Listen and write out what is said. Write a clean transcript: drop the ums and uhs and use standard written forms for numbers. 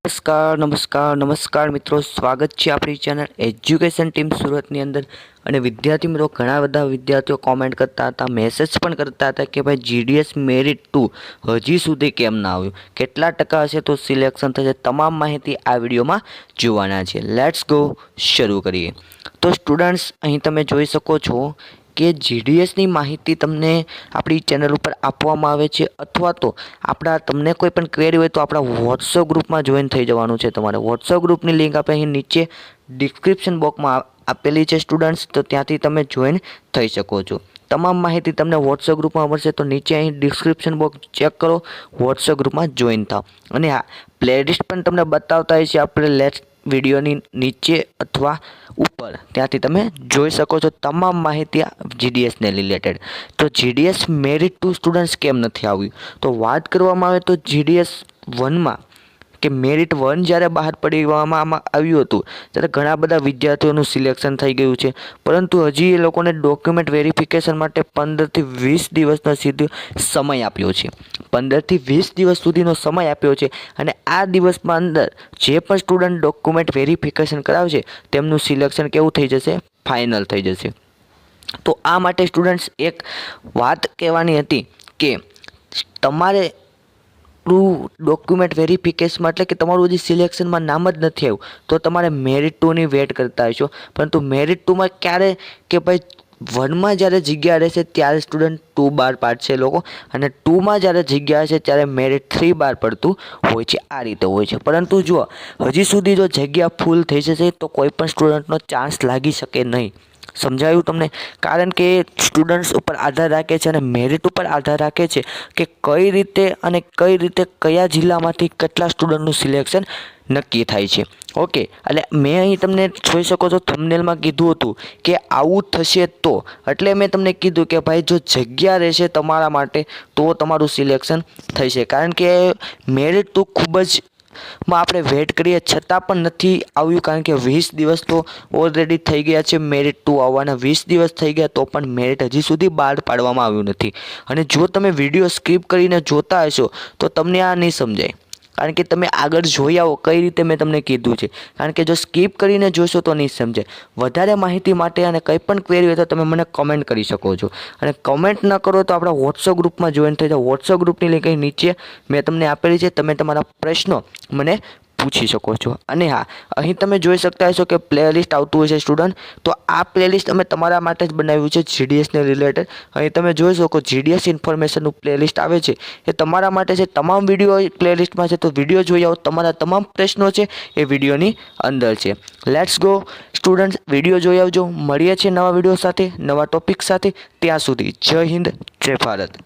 નમસ્કાર મિત્રો, સ્વાગત છે આપણી ચેનલ એજ્યુકેશન ટીમ સુરતની અંદર। અને વિદ્યાર્થી મિત્રો, ઘણા બધા વિદ્યાર્થીઓ કોમેન્ટ કરતા હતા, મેસેજ પણ કરતા હતા કે ભાઈ જીડીએસ મેરિટ 2 હજી સુધી કેમ ના આવ્યું, કેટલા ટકા હશે તો સિલેક્શન થશે, તમામ માહિતી આ વિડીયોમાં જોવાના છે। લેટ્સ ગો, શરૂ કરીએ। તો સ્ટુડન્ટ્સ, અહીં તમે જોઈ શકો છો કે જીડીએસની માહિતી તમને આપણી ચેનલ ઉપર આપવામાં આવે છે, અથવા તો તમને કોઈ પણ ક્વેરી હોય તો આપણા વોટ્સઅપ ગ્રુપમાં જોઈન થઈ જવાનું છે। તમારે વોટ્સઅપ ગ્રુપની લિંક આપણે અહીં નીચે ડિસ્ક્રિપ્શન બોક્સમાં આપેલી છે સ્ટુડન્ટ્સ, તો ત્યાંથી તમે જોઈન થઈ શકો છો। તમામ માહિતી તમને વોટ્સઅપ ગ્રુપમાં મળશે, તો નીચે અહીં ડિસ્ક્રિપ્શન બોક્સ ચેક કરો, વોટ્સઅપ ગ્રુપમાં જોઈન થાઓ। અને આ પ્લેલિસ્ટ પણ તમને બતાવતા હોય છે આપણે વિડીયોની નીચે અથવા ઉપર, ત્યાંથી તમે જોઈ શકો છો તમામ માહિતી જીડીએસને રિલેટેડ। તો જીડીએસ મેરિટ 2 સ્ટુડન્ટ્સ કેમ નથી આવ્યું, તો વાત કરવામાં આવે તો જીડીએસ 1માં કે મેરિટ 1 જ્યારે બહાર પાડવામાં આવ્યું હતું ત્યારે ઘણા બધા વિદ્યાર્થીઓનું સિલેક્શન થઈ ગયું છે, પરંતુ હજી એ લોકોને ડોક્યુમેન્ટ વેરિફિકેશન માટે 15થી 20 દિવસનો સીધો સમય આપ્યો છે। 15થી 20 દિવસ સુધીનો સમય આપ્યો છે, અને આ દિવસમાં અંદર જે પણ સ્ટુડન્ટ ડોક્યુમેન્ટ વેરિફિકેશન કરાવશે તેમનું સિલેક્શન કેવું થઈ જશે, ફાઇનલ થઈ જશે। તો આ માટે સ્ટુડન્ટ્સ એક વાત કહેવાની હતી કે તમારે ડોક્યુમેન્ટ વેરિફિકેશનમાં, એટલે કે તમારું હજી સિલેક્શનમાં નામ જ નથી આવ્યું તો તમારે મેરિટ 2ની વેટ કરતા હશો, પરંતુ મેરિટ 2માં ક્યારે કે ભાઈ 1માં જ્યારે જગ્યા રહેશે ત્યારે સ્ટુડન્ટ 2 બહાર પાડશે લોકો, અને 2માં જ્યારે જગ્યા હશે ત્યારે મેરિટ 3 બહાર પડતું હોય છે। આ રીતે હોય છે, પરંતુ જો હજી સુધી જો જગ્યા ફૂલ થઈ જશે તો કોઈ પણ સ્ટુડન્ટનો ચાન્સ લાગી શકે નહીં। સમજાયું તમને? કારણ કે સ્ટુડન્ટ્સ ઉપર આધાર રાખે છે અને મેરિટ ઉપર આધાર રાખે છે કે કઈ રીતે અને કયા જિલ્લામાંથી કેટલા સ્ટુડન્ટનું સિલેક્શન નક્કી થાય છે। ઓકે, એટલે મેં અહીં તમને જોઈ શકો છો થંબનેલમાં કીધું હતું કે આવું થશે, તો એટલે મેં તમને કીધું કે ભાઈ જો જગ્યા રહેશે તમારા માટે તો તમારું સિલેક્શન થશે, કારણ કે મેરિટ તો ખૂબ જ આપણે વેટ કરીએ છતાં પણ નથી આવ્યું, કારણ કે 20 દિવસ તો ઓલરેડી થઈ ગયા છે મેરિટ 2 આવવાના। 20 દિવસ થઈ ગયા તો પણ મેરિટ હજી સુધી બહાર પાડવામાં આવ્યું નથી। અને જો તમે વિડીયો સ્કીપ કરીને જોતા હશો તો તમને આ નહીં સમજાય, કારણ કે તમે આગળ જોઈ આવો કઈ રીતે મેં તમને કીધું છે, કારણ કે જો સ્કીપ કરીને જોશો તો નહીં સમજાય। વધારે માહિતી માટે અને કંઈ પણ ક્વેરી હોય તો તમે મને કમેન્ટ કરી શકો છો, અને કમેન્ટ ન કરો તો આપણા વોટ્સઅપ ગ્રુપમાં જોઈન થઈ જાઓ। વોટ્સઅપ ગ્રુપની લિંક અહીં નીચે મેં તમને આપેલી છે, તમે તમારા પ્રશ્નો મને પૂછી શકો છો। અને હા, અહીં તમે જોઈ શકતા હશો કે પ્લેલિસ્ટ આવતું હોય છે સ્ટુડન્ટ, તો આ પ્લેલિસ્ટ અમે તમારા માટે જ બનાવ્યું છે જીડીએસને રિલેટેડ। અહીં તમે જોઈ શકો જીડીએસ ઇન્ફોર્મેશનનું પ્લેલિસ્ટ આવે છે, એ તમારા માટે છે, તમામ વિડીયો પ્લેલિસ્ટમાં છે, તો વિડીયો જોઈ આવો, તમારા તમામ પ્રશ્નો છે એ વિડીયોની અંદર છે। લેટ્સ ગો સ્ટુડન્ટ્સ, વિડીયો જોઈ આવજો। મળીએ છીએ નવા વિડીયો સાથે, નવા ટોપિક સાથે। ત્યાં સુધી જય હિન્દ, જય ભારત।